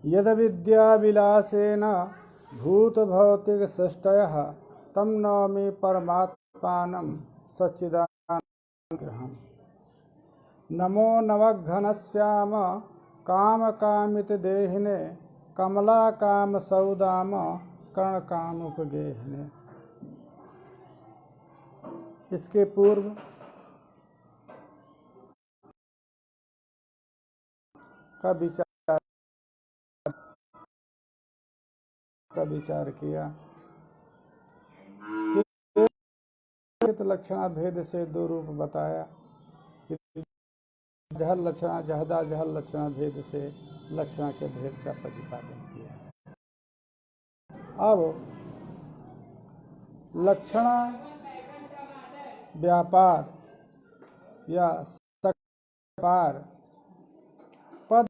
यद विद्याविलासेन भूतभौतिकसृष्टयः तं नौमि परमात्मानं सच्चिदानन्दविग्रहम्। नमो नवघनश्याम कामकामितदेहिने कमलाकामसौदाम कर्णकामुपगेहिने। इसके पूर्व का विचार किया। लक्षणा भेद से दो रूप बताया। जहल लक्षणा जहदा जहल लक्षणा भेद से लक्षणा के भेद का प्रतिपादन किया। अब लक्षणा व्यापार या व्यापार पद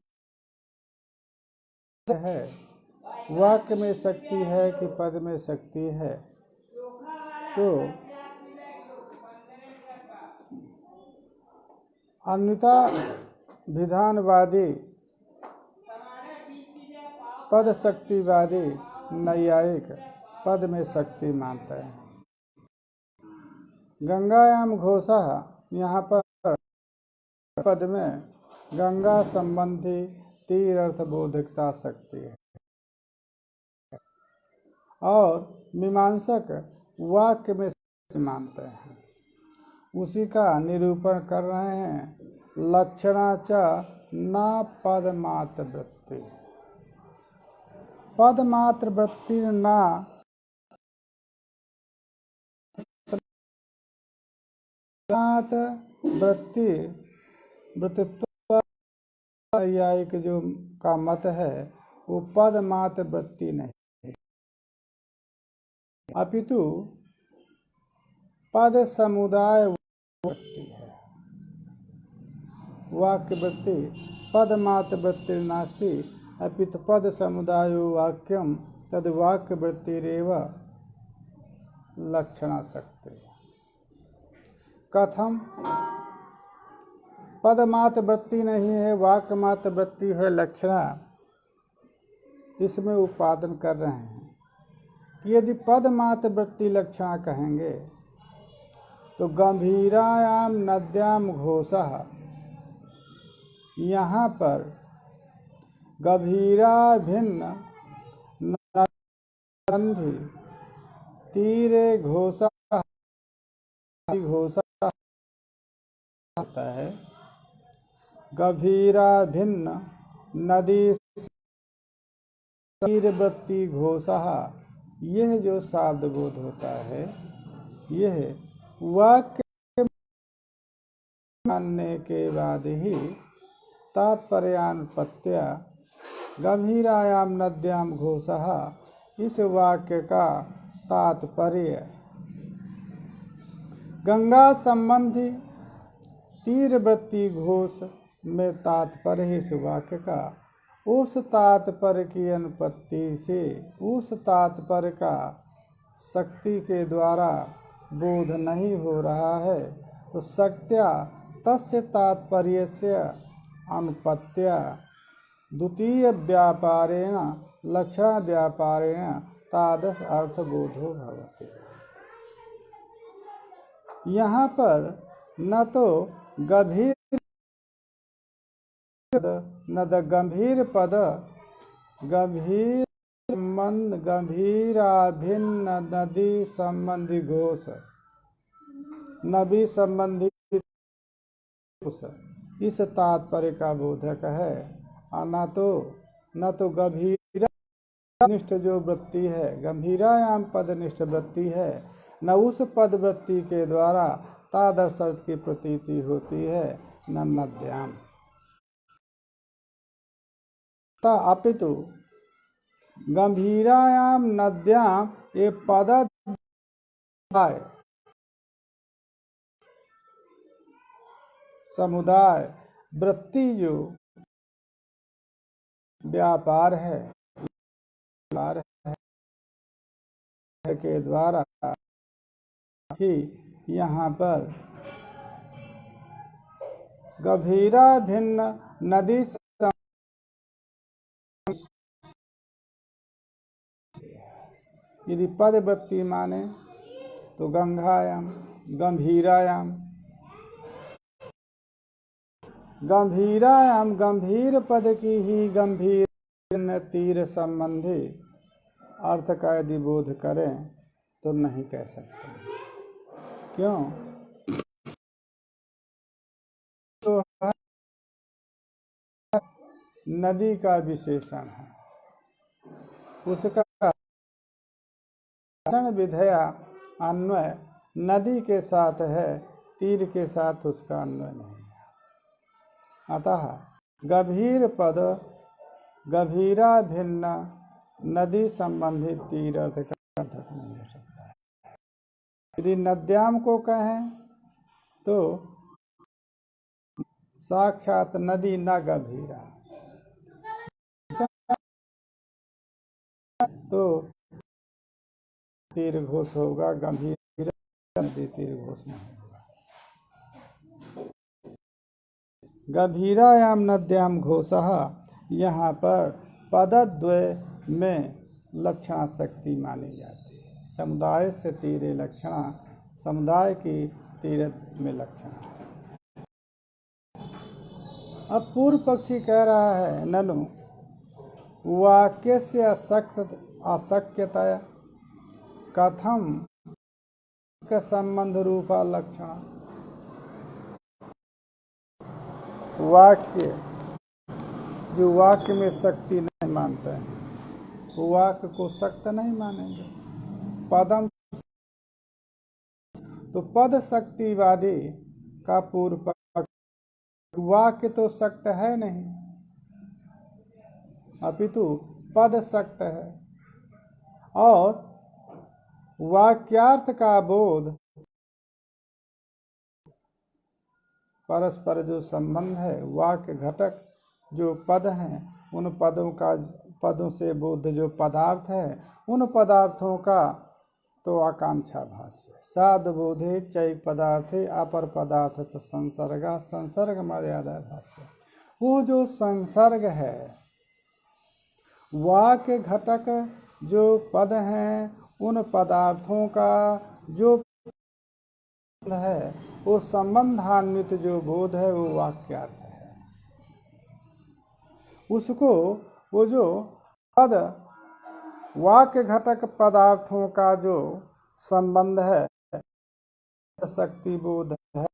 है, वाक्य में शक्ति है कि पद में शक्ति है। तो अन्यथा विधानवादी पद शक्तिवादी नैयायिक पद में शक्ति मानते हैं। गंगायाम घोषा यहाँ पर पद में गंगा संबंधी तीर अर्थबोधकता शक्ति है और मीमांसक वाक्य में मानते हैं। उसी का निरूपण कर रहे हैं। लक्षणा च न पदमात्र वृत्ति, पदमात्र वृत्ति न वृत्ति वृत्तित्व नैयायिक जो का मत है वो पदमात्र वृत्ति नहीं, अपितु पद समुदाय वृत्ति है। वाक्य वृत्ति पदमात्र वृत्ति नास्ति अपितु पद समुदायो वाक्यम तद वाक्य वृत्तिरेव लक्षणा शक्ति। कथम पदमात्र वृत्ति नहीं है, वाक्य मात्र वृत्ति है लक्षणा। इसमें उत्पादन कर रहे हैं कि यदि पदमात्र वृत्ति लक्षणा कहेंगे तो गंभीरायाम नद्याम घोषः, यहाँ पर गंभीरा भिन्न नदी तीरे घोषा घोषा होता है। गंभीरा भिन्न नदी तीरवृत्ति घोषा, यह जो शब्द बोध होता है यह वाक्य मानने के बाद ही तात्पर्यानुपत्या गंभीरायाम नद्याम घोषः, इस वाक्य का तात्पर्य गंगा संबंधी तीरवृत्ति घोष में तात्पर्य इस वाक्य का उस तात्पर्य की अनुपत्ति से उस तात्पर्य का शक्ति के द्वारा बोध नहीं हो रहा है। तो शक्त्या तस्य तात्पर्यस्य अनुपत्या द्वितीय व्यापारेण लक्षण व्यापारेण तादृश अर्थबोधो भवति। यहाँ पर न तो गंभीर न गंभीर पद गंभीर मंद गंभीराभिन्न नदी संबंधी घोष नबी संबंधी इस तात्पर्य का बोधक है। न तो गंभीरा निष्ठ जो वृत्ति है, गंभीरायाम पद निष्ठ वृत्ति है, न उस पद वृत्ति के द्वारा तादर्श अर्थ की प्रतीति होती है, न नद्याम अपितु गंभीरायाम नद्याम ये पद समुदाय वृत्ति जो व्यापार है के द्वारा ही यहाँ पर गंभीरा भिन्न नदी यदि पद वृत्ति माने तो गंगायाम, गंभीरायाम, गंभीरायाम गंभीर पद की ही गंभीर तीर संबंधी अर्थ का यदि बोध करें तो नहीं कह सकते। क्यों? तो नदी का विशेषण है, उसका विधेया अन्वय नदी के साथ है, तीर के साथ उसका अन्वय नहीं है। अतः गंभीर पद गंभीरा भिन्न नदी संबंधित तीर अर्थ का सार्थक नहीं हो सकता है। यदि नद्याम को कहें तो साक्षात नदी न गंभीरा, तो तीर घोष होगा, गंभीर नदी तीर घोष नहीं होगा। गंभीरायाम नद्याम घोषः, यहाँ पर पदद्वय में लक्षणा शक्ति मानी जाती है। समुदाय से तीरे लक्षणा, समुदाय की तीर में लक्षणा है। अब पूर्व पक्षी कह रहा है ननु वाक्य से अशक्यतया कथम का संबंध रूपा लक्षण। वाक्य जो वाक्य में शक्ति नहीं मानते हैं वो वाक्य को सक्त नहीं मानेंगे। पदम तो पद शक्तिवादी का पूर्व पक्ष, वाक्य तो सक्त है नहीं अपितु पद सक्त है, और वाक्यार्थ का बोध परस्पर जो संबंध है, वाक्य घटक जो पद हैं उन पदों से बोध जो पदार्थ है, उन पदार्थों का तो आकांक्षा भाष्य। साध बोधे चैक पदार्थे अपर पदार्थ संसर्गा संसर्ग मर्यादा भाष्य। वो जो संसर्ग है, वाक्य घटक जो पद हैं, उन पदार्थों का जो है वो संबंधान्वित जो बोध है वो वाक्यार्थ है। उसको वो जो पद वाक्य घटक पदार्थों का जो संबंध है, शक्ति बोध है,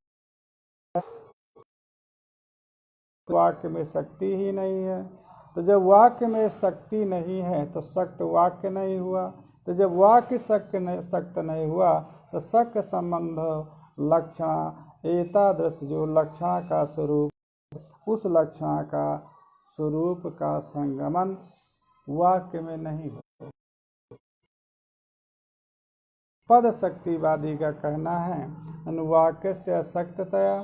वाक्य में शक्ति ही नहीं है। तो जब वाक्य में शक्ति नहीं है तो सक्त वाक्य नहीं हुआ। तो जब वाक्य सक्त नहीं हुआ तो सक संबंध लक्षणा एतादृश जो लक्षणा का स्वरूप, उस लक्षणा का स्वरूप का संगमन वाक्य में नहीं हो। पद शक्तिवादी का कहना है अनुवाक्य से अशक्ततया,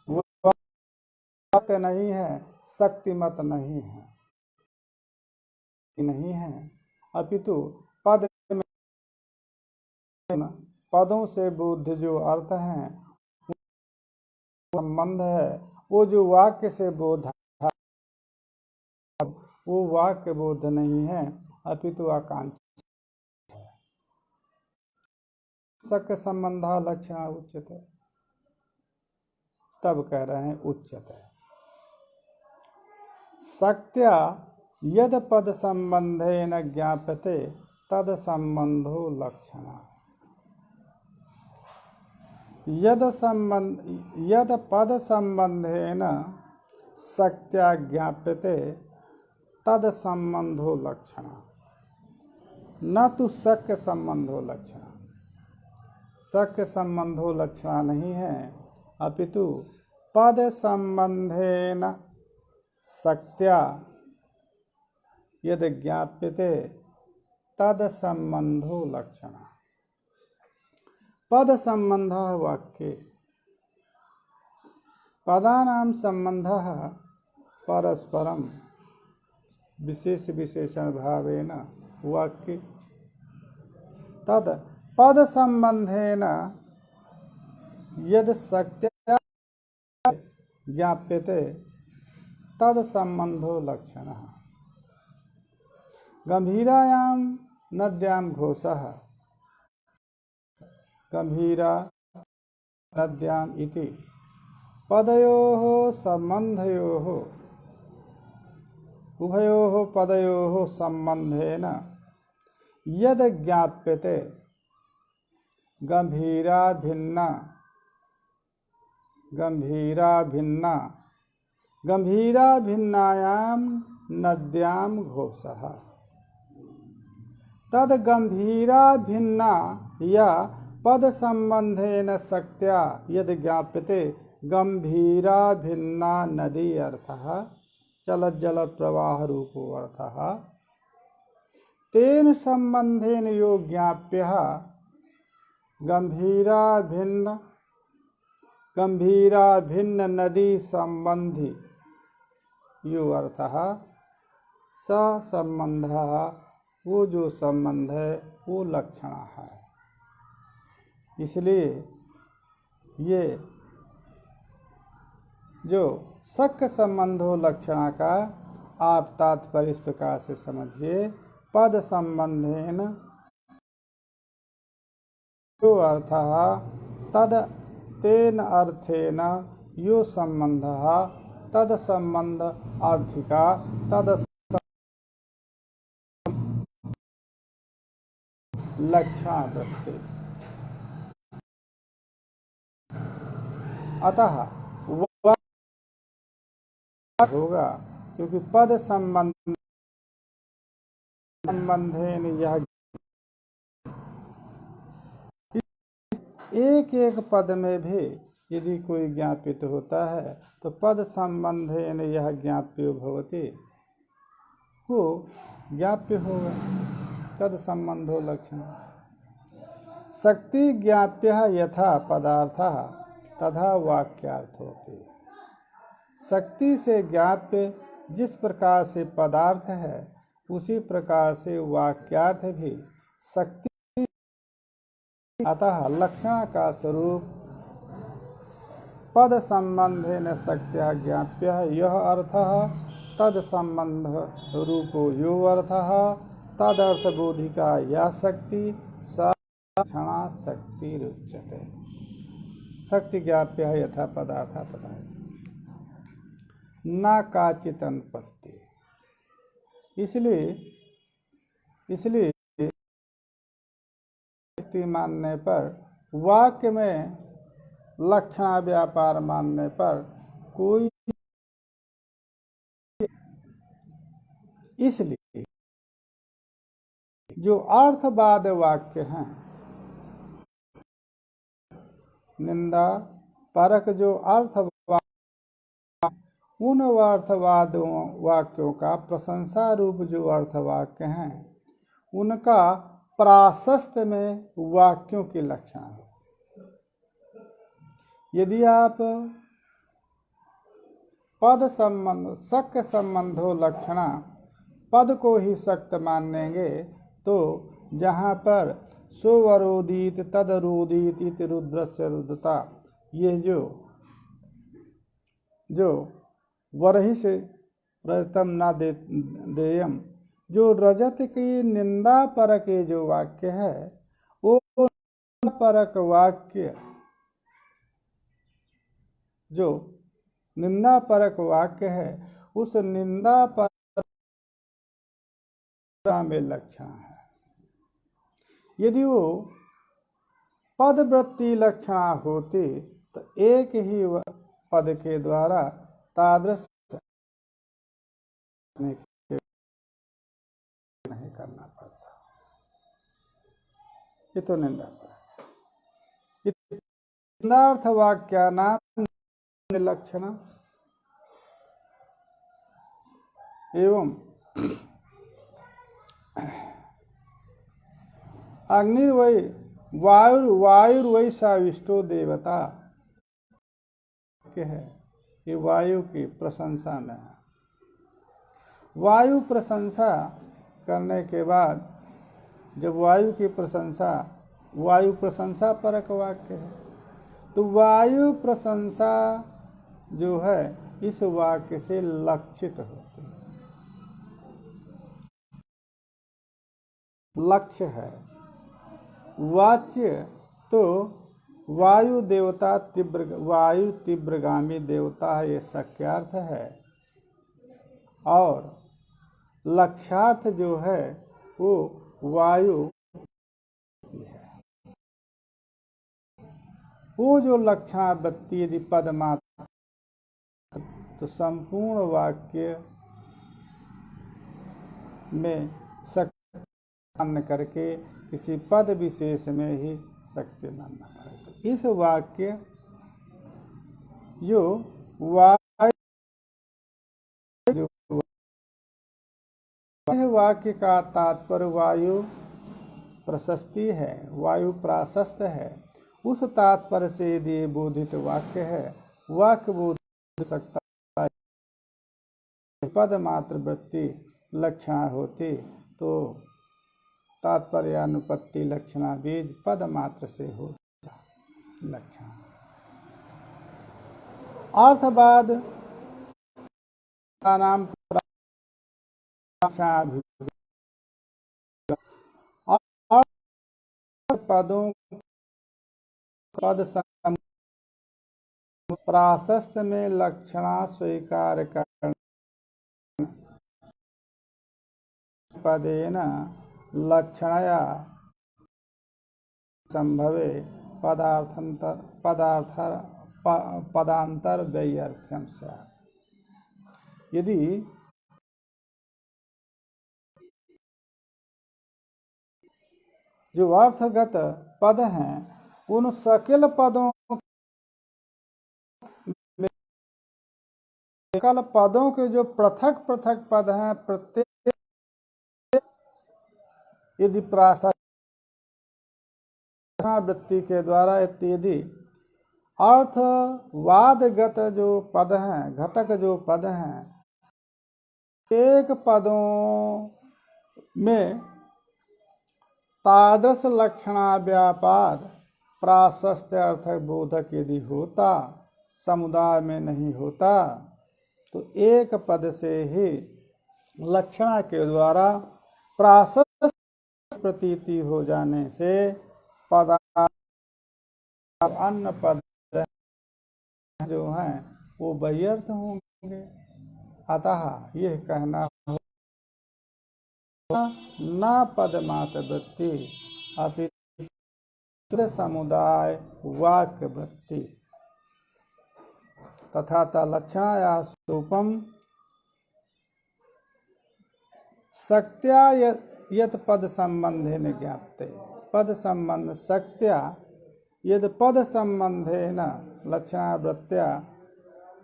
वो वाक्य नहीं है, शक्तिमत नहीं है, नहीं है अपितु पद में पदों से बुद्ध जो अर्थ हैं संबंध है, वो जो वाक्य से बोध है वो वाक्य बोध नहीं है अपितु आकांक्षा है। सक संबंधा लक्षण उच्यते, तब कह रहे हैं उच्यते शक्त्या यद पद संबंधेन ज्ञाप्यते तद संबंधो लक्षणा। यद पद संबंधेन शक्त्या ज्ञाप्यते तद संबंधो लक्षणा, न तो शक्य संबंधो लक्षणा। शक्य संबंधो लक्षणा नहीं है अपितु पद संबंधेन शक्त्या यद ज्ञाप्यते तद संबंधो लक्षणा। पद संबंध वाक्ये पदानां संबंधः परस्परम विशेष विशेषण भावेन वाक्ये तद पद संबंधेन यद शक्त्या ज्ञाप्यते तद संबंधो लक्षणः। गंभीरायाम नद्यां घोषः गंभीरा नद्याम् इति पदयोः सम्बन्धयोः उभयोः पदयोः सम्बन्धेन यद् ज्ञाप्यते गंभीरा भिन्ना भिन्नायां नद्यां घोषः तद गंभीरा भिन्ना या पद संबंधेन शक्त्या यद् ज्ञाप्यते गंभीरा भिन्ना नदी अर्थः चलत जल प्रवाह रूपो अर्थः तेन संबंधेन यो ज्ञाप्यः गंभीरा भिन्न नदी संबंधी यो अर्थः स संबंधः वो जो संबंध है वो लक्षण है। इसलिए ये जो शक संबंधो लक्षणा का आप तात्पर्य इस प्रकार से समझिए, पद संबंधेन जो अर्थः तद तेन अर्थेन यो संबंधः तद संबंध अर्थिका तद लक्षण वृत्ति। अतः वह होगा क्योंकि पद संबंधेन यह एक एक पद में भी यदि कोई ज्ञापित होता है तो पद संबंधेन यह ज्ञाप्यो भवति, वो ज्ञाप्य होगा। तद संबंधो लक्षण शक्ति ज्ञाप्य यथा पदार्थः तथा वाक्यार्थोपि। शक्ति से ज्ञाप्य जिस प्रकार से पदार्थ है उसी प्रकार से वाक्यार्थ भी शक्ति। अतः लक्षण का स्वरूप पद संबंधेन शक्त्या ज्ञाप्य यह अर्थः तद संबंध रूपो यो अर्थः तदर्थ बोधिका या शक्ति स लक्षणा शक्ति रुच्यते। शक्ति ज्ञाप्य यथा पदार्थ तथा न काचित अनुपत्ति। इसलिए मानने पर वाक्य में लक्षण व्यापार मानने पर कोई, इसलिए जो अर्थवाद वाक्य हैं, निंदा परक जो अर्थवाद, उन अर्थवाद वाक्यों का प्रशंसा रूप जो अर्थवाक्य हैं उनका प्राशस्त में वाक्यों के लक्षण है। यदि आप पद संबंध शक संबंधो लक्षणा पद को ही सक्त मानेंगे तो जहाँ पर सोवरोदित तदरोदित इति रुद्रस्य रुद्रता, ये जो वरहिष प्रथम न देयम, जो रजत की निंदा परक जो वाक्य है वो परक वाक्य, जो निंदा परक वाक्य है उस निंदा पर में लक्षण है। यदि वो पदवृत्ति लक्षण होती तो एक ही पद के द्वारा तादृश नहीं करना पड़ता। ये तो निंदा पर निंदार्थ वाक्या नाम लक्षण एवं अग्निर्वै वायुर्वै साविष्टो देवता के है। ये वायु की प्रशंसा में है। वायु प्रशंसा करने के बाद जब वायु की प्रशंसा, वायु प्रशंसा परक वाक्य है तो वायु प्रशंसा जो है इस वाक्य से लक्षित होती है। लक्ष्य है। वाच्य तो वायु देवता वायु तीव्रगामी देवता है, ये शक्यार्थ है। और लक्ष्यार्थ जो है वो वायु है। वो जो लक्षणावृत्ति यदि पद मात्र तो संपूर्ण वाक्य में शक्ति मान्य करके किसी पद विशेष में ही शक्ति मानना पड़ेगा। इस वाक्य जो वाक्य का तात्पर्य वायु प्रशस्ति है, वायु प्राशस्त है। उस तात्पर्य से यदि बोधित वाक्य है, वाक्य बोध सकता है। पद मात्र वृत्ति लक्षणा होती तो तात्पर्यानुपत्ति लक्षणा बीज पद मात्र से हो लक्षण। अर्थवाद नाम पदों पद प्राशस्त में लक्षणा स्वीकार करना पदेन लक्षणया संभवे पदांतर व्यर्थ्यम स्यात्। यदि जो अर्थगत पद हैं उन सकल पदों सकल पदों के जो पृथक पृथक पद हैं, प्रत्येक यदि वृत्ति के द्वारा यदि अर्थवादगत जो पद हैं, घटक जो पद हैं, एक पदों में तादृश लक्षणा व्यापार प्राशस्त अर्थक बोधक यदि होता, समुदाय में नहीं होता, तो एक पद से ही लक्षणा के द्वारा प्राशस्त प्रतीति हो जाने से पदार्थ अन्य पद जो हैं वो व्यर्थ होंगे। अतः यह कहना न पद मात्र वृत्ति अपितु समुदाय वाक्य वृत्ति तथा लक्षणाया स्वरूपम शक्त्या यत पद संबंधेन ज्ञाप्ते। पद संबंध शक्त्या यद पद संबंधेन लक्षणावृत्त्या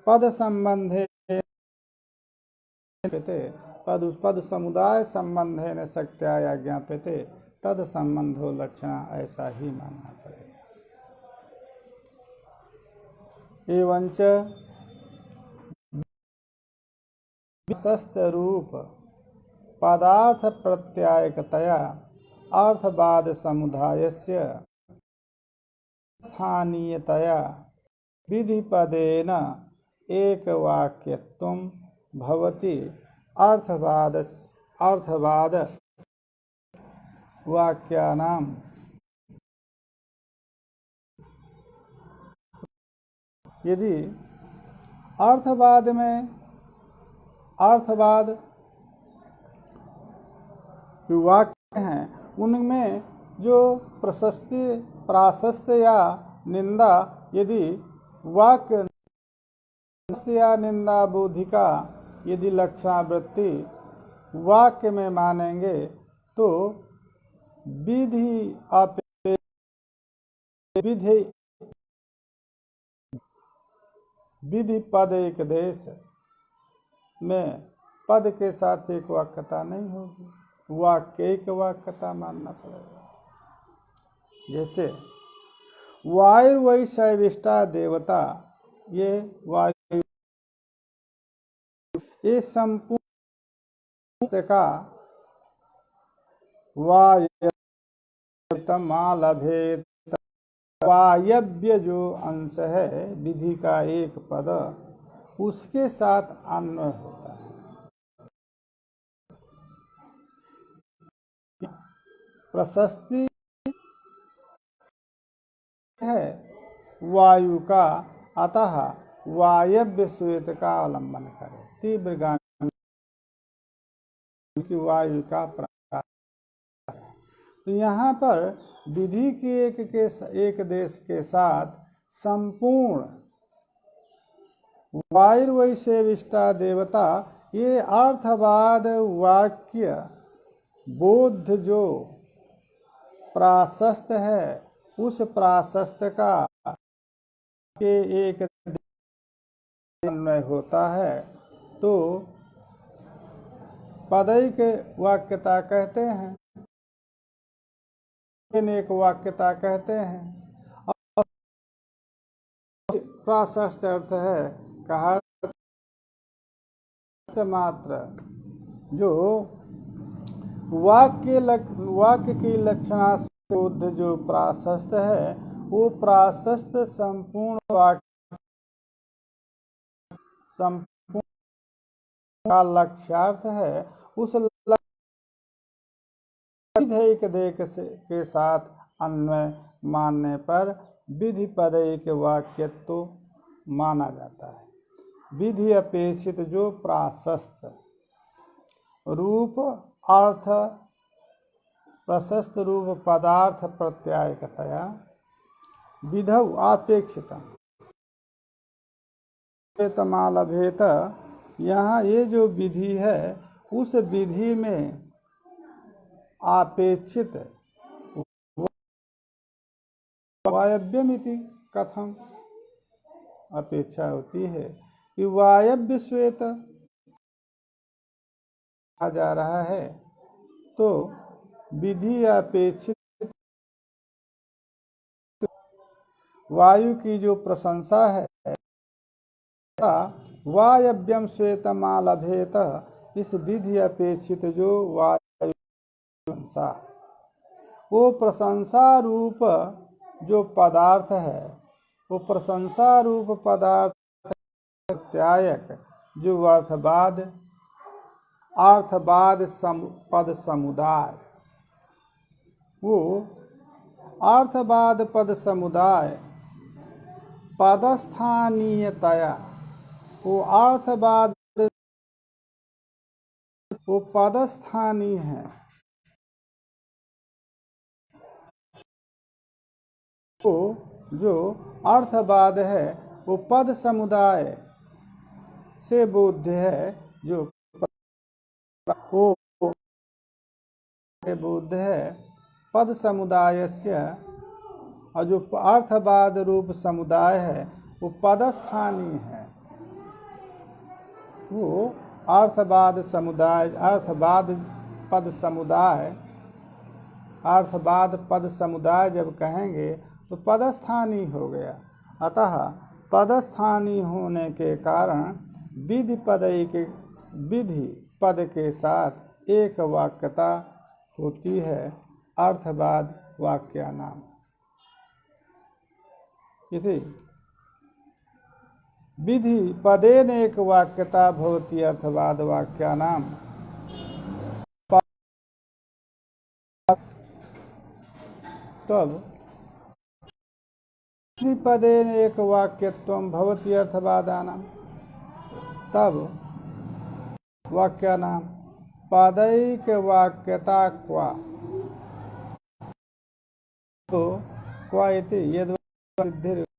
पद संबंधे पद समुदाय संबंधेन शक्त्या ज्ञाप्यते तद संबंधो लक्षणा, ऐसा ही मानना पड़ेगा। एवंच विशस्त रूप पदार्थ प्रत्यायकतया अर्थवाद समुदायस्य स्थानीयतया विधिपदेन एक वाक्यत्वं भवति। अर्थवाद वाक्यानां यदि अर्थवाद में अर्थवाद वाक्य हैं, उनमें जो प्रशस्ति प्राशस्त या निंदा यदि वाक्य या निंदा बोधिका यदि लक्षणावृत्ति वाक्य में मानेंगे तो विधि पद एक देश में पद के साथ एक वाक्यता नहीं होगी, वाक्य एक वाक्यता मानना पड़ेगा। जैसे वायुर्वै शैविष्टा देवता, ये वायु ये संपूर्ण का वायव्य वायव्य जो अंश है विधि का एक पद उसके साथ अन्वय होता है। प्रशस्ति है वायु का, अतः वायव्य श्वेत का अवलंबन करे। तीव्रगामी की वायु का प्राण। तो यहाँ पर विधि के एक देश के साथ संपूर्ण वायुर्वैसेविष्टा देवता, ये अर्थवाद वाक्य बोध जो प्राशस्त है, उस प्राशस्त का के एक अन्वय होता है तो पदैक वाक्यता कहते हैं, एक वाक्यता कहते हैं। और प्राशस्त अर्थ है कहा मात्र, जो वाक्य की लक्षणा से बुद्ध जो प्राशस्त है, वो प्राशस्त संपूर्ण वाक्य संपूर्ण का लक्ष्यार्थ है। उस विधेयक के साथ अन्वय मानने पर विधि पदैक वाक्यत्व माना जाता है। विधि अपेक्षित जो प्राशस्त रूप अर्थ प्रशस्त रूप पदार्थ प्रत्यायकतया विधौ अपेक्षितमालभेत, यहाँ ये जो विधि है उस विधि में आपेक्षित वायव्यमिति कथम अपेक्षा होती है कि वायव्य श्वेत कहा जा रहा है, तो विधि अपेक्षित वायु की जो प्रशंसा है, वायव्यम श्वेतमालभेत, इस विधि अपेक्षित जो वायु प्रशंसा, वो प्रशंसा रूप जो पदार्थ है, वो प्रशंसा रूप पदार्थ प्रत्यायक जो अर्थवाद पद समुदाय, वो अर्थवाद पद समुदाय पदस्थानीयतया, वो अर्थवाद वो पदस्थानीय है, वो जो अर्थवाद है वो पद समुदाय से बोध्य है, जो वो बोध है पद समुदाय से, और जो अर्थवाद रूप समुदाय है वो पदस्थानीय है। वो अर्थवाद समुदाय अर्थवाद पद समुदाय जब कहेंगे तो पदस्थानीय हो गया। अतः पदस्थानीय होने के कारण विधि पद के साथ एक वाक्यता होती है, अर्थवाद वाक्यानाम। इति विधि पदेन एक वाक्यता भवति अर्थवाद वाक्यानाम। तब विधि पदेन एक वाक्यत्वं भवति अर्थवादानाम, तब वाक्यानाम पदैक वाक्यता क्वा, तो क्वा इति यद्